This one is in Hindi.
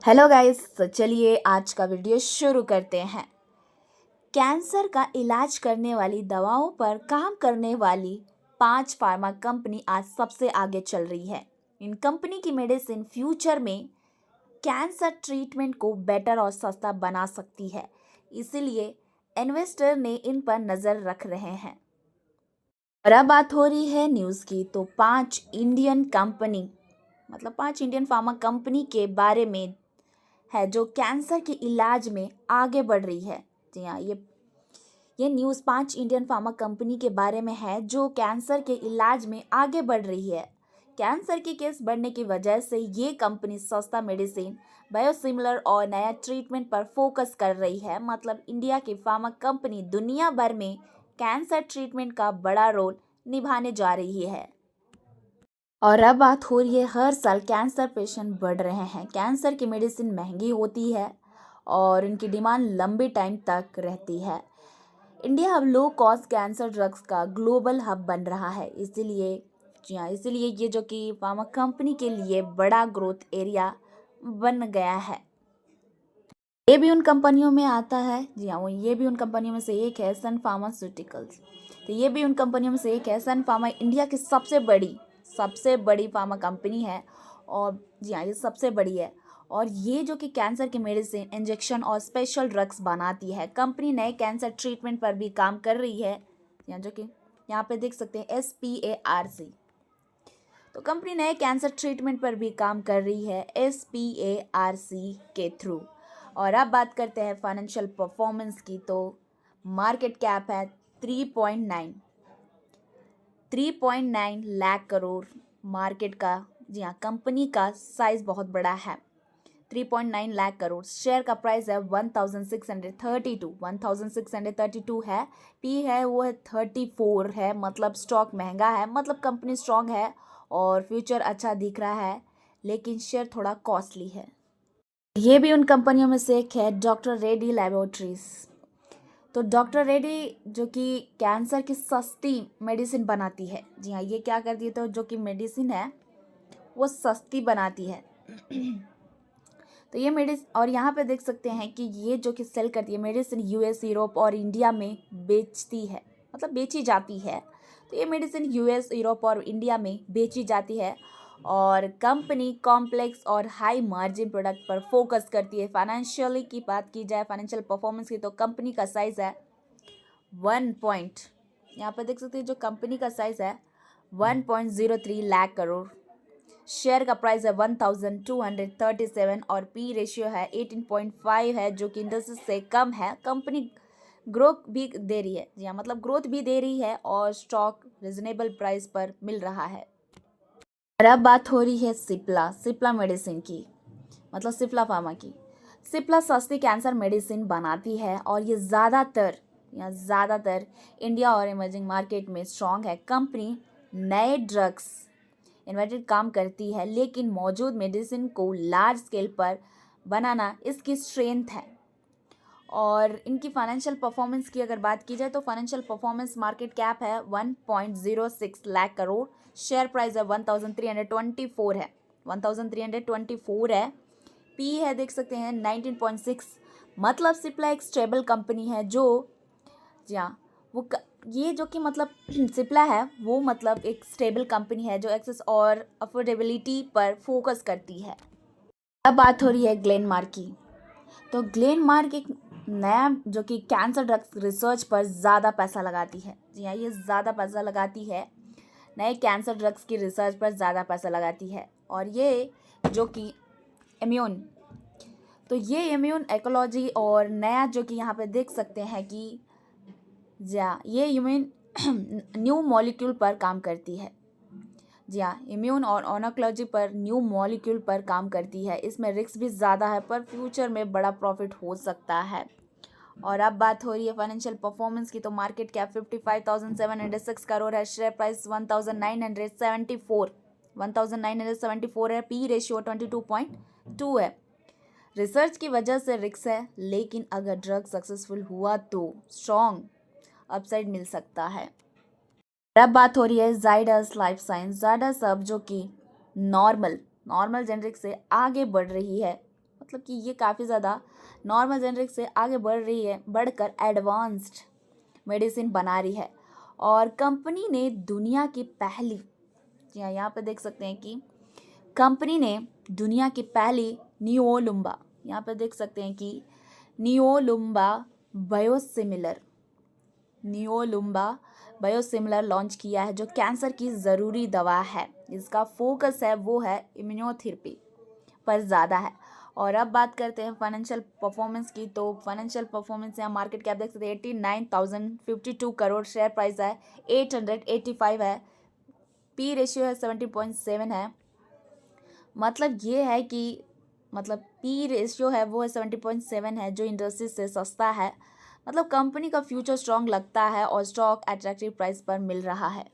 हेलो गाइस, तो चलिए आज का वीडियो शुरू करते हैं। कैंसर का इलाज करने वाली दवाओं पर काम करने वाली 5 फार्मा कंपनी आज सबसे आगे चल रही है। इन कंपनी की मेडिसिन फ्यूचर में कैंसर ट्रीटमेंट को बेटर और सस्ता बना सकती है, इसीलिए इन्वेस्टर ने इन पर नज़र रख रहे हैं। और अब बात हो रही है न्यूज़ की, तो 5 इंडियन फार्मा कंपनी के बारे में है जो कैंसर के इलाज में आगे बढ़ रही है। जी हाँ, ये न्यूज़ 5 इंडियन फार्मा कंपनी के बारे में है जो कैंसर के इलाज में आगे बढ़ रही है। कैंसर के केस बढ़ने की वजह से ये कंपनी सस्ता मेडिसिन, बायोसिमिलर और नया ट्रीटमेंट पर फोकस कर रही है। मतलब इंडिया की फार्मा कंपनी दुनिया भर में कैंसर ट्रीटमेंट का बड़ा रोल निभाने जा रही है। और अब बात हो रही है, हर साल कैंसर पेशेंट बढ़ रहे हैं। कैंसर की मेडिसिन महंगी होती है और इनकी डिमांड लंबे टाइम तक रहती है। इंडिया अब लो कॉस्ट कैंसर ड्रग्स का ग्लोबल हब बन रहा है। इसीलिए ये जो कि फार्मा कंपनी के लिए बड़ा ग्रोथ एरिया बन गया है। ये भी उन कंपनियों में आता है। जी हाँ, ये भी उन कंपनियों में से एक है सन फार्मास्यूटिकल्स। तो ये भी उन कंपनियों में से एक है। सन फार्मा इंडिया की सबसे बड़ी फार्मा कंपनी है। और जी हाँ, ये सबसे बड़ी है। और ये जो कि कैंसर की मेडिसिन, इंजेक्शन और स्पेशल ड्रग्स बनाती है। कंपनी नए कैंसर ट्रीटमेंट पर भी काम कर रही है, जो कि यहाँ पे देख सकते हैं SPARC। तो कंपनी नए कैंसर ट्रीटमेंट पर भी काम कर रही है SPARC के थ्रू। और अब बात करते हैं फाइनेंशियल परफॉर्मेंस की, तो मार्केट कैप है 3.9 लाख करोड़ मार्केट का। जी हाँ, कंपनी का साइज बहुत बड़ा है, 3.9 लाख करोड़। शेयर का प्राइस है 1632 है। पी है वो है 34 है, मतलब स्टॉक महंगा है, मतलब कंपनी स्ट्रांग है और फ्यूचर अच्छा दिख रहा है, लेकिन शेयर थोड़ा कॉस्टली है। ये भी उन कंपनियों में से एक है डॉक्टर रेड्डी लैबोरेटरीज। तो डॉक्टर रेड्डी जो कि कैंसर की सस्ती मेडिसिन बनाती है। जी हाँ, ये क्या करती है, तो जो कि मेडिसिन है वो सस्ती बनाती है। तो ये मेडिसिन, और यहाँ पे देख सकते हैं कि ये जो कि सेल करती है मेडिसिन US, यूरोप और इंडिया में बेचती है, मतलब बेची जाती है। तो ये मेडिसिन US, यूरोप और इंडिया में बेची जाती है। और कंपनी कॉम्प्लेक्स और हाई मार्जिन प्रोडक्ट पर फोकस करती है। फाइनेंशियली की बात की जाए, फाइनेंशियल परफॉर्मेंस की, तो कंपनी का साइज़ है 1 पॉइंट, यहाँ पर देख सकते हैं जो कंपनी का साइज़ है 1.03 लाख करोड़। शेयर का प्राइस है 1237 और पी रेशियो है 18.5 है, जो कि इंडस्ट्री से कम है। कंपनी ग्रोथ भी दे रही है। जी हाँ, मतलब ग्रोथ भी दे रही है और स्टॉक रिजनेबल प्राइस पर मिल रहा है। और अब बात हो रही है सिप्ला मेडिसिन की, मतलब सिप्ला फार्मा की। सिप्ला सस्ती कैंसर मेडिसिन बनाती है और ये ज़्यादातर इंडिया और इमर्जिंग मार्केट में स्ट्रॉन्ग है। कंपनी नए ड्रग्स इन्वेंटेड काम करती है, लेकिन मौजूद मेडिसिन को लार्ज स्केल पर बनाना इसकी स्ट्रेंथ है। और इनकी फाइनेंशियल परफॉर्मेंस की अगर बात की जाए, तो फाइनेंशियल परफॉर्मेंस मार्केट कैप है 1.06 लाख करोड़। शेयर प्राइस है 1324 है। पी है देख सकते हैं 19.6। मतलब सिप्ला एक स्टेबल कंपनी है जो, जी हाँ, ये जो कि मतलब सिप्ला है वो मतलब एक स्टेबल कंपनी है जो एक्सेस और अफोर्डेबिलिटी पर फोकस करती है। अब बात हो रही है ग्लेनमार्क की। तो ग्लेनमार्क एक नया जो कि कैंसर ड्रग्स रिसर्च पर ज़्यादा पैसा लगाती है। जी हाँ, ये ज़्यादा पैसा लगाती है, नए कैंसर ड्रग्स की रिसर्च पर ज़्यादा पैसा लगाती है। और ये जो कि इम्यून एकोलॉजी और नया जो कि यहाँ पे देख सकते हैं कि ये इम्यून न्यू मॉलिक्यूल पर काम करती है। जी हाँ, इम्यून और ऑनकोलॉजी पर न्यू मॉलिक्यूल पर काम करती है। इसमें रिस्क भी ज़्यादा है, पर फ्यूचर में बड़ा प्रॉफिट हो सकता है। और अब बात हो रही है फाइनेंशियल परफॉर्मेंस की, तो मार्केट कैप 55,706 करोड़ है। शेयर प्राइस 1974 है। पी रेशियो 22.2 है। रिसर्च की वजह से रिस्क है, लेकिन अगर ड्रग सक्सेसफुल हुआ तो स्ट्रॉन्ग अपसाइड मिल सकता है। अब बात हो रही है जाइडस लाइफ साइंस। जाइडस अब जो कि नॉर्मल जेनरिक से आगे बढ़ रही है, मतलब कि ये काफ़ी ज़्यादा नॉर्मल जेनरिक से आगे बढ़ रही है, बढ़कर एडवांस्ड मेडिसिन बना रही है। और कंपनी ने दुनिया की पहली, जी हाँ, यहाँ पे देख सकते हैं कि कंपनी ने दुनिया की पहली नियोलुम्बा, यहाँ पे देख सकते हैं कि नियोलुम्बा बायोसिमिलर, नियोलुम्बा बायोसिमिलर लॉन्च किया है, जो कैंसर की ज़रूरी दवा है। इसका फोकस है वो है इम्यूनोथेरेपी पर ज़्यादा है। और अब बात करते हैं फाइनेंशियल परफॉर्मेंस की। तो फाइनेंशियल परफॉर्मेंस यहाँ मार्केट कैप देख सकते हैं 89,052 करोड़, शेयर प्राइस है 885 है, पी रेशियो है 70.7 है। मतलब ये है कि मतलब पी रेशियो है वो है 70.7 है, जो इंडस्ट्री से सस्ता है। मतलब कंपनी का फ्यूचर स्ट्रांग लगता है और स्टॉक अट्रैक्टिव प्राइस पर मिल रहा है।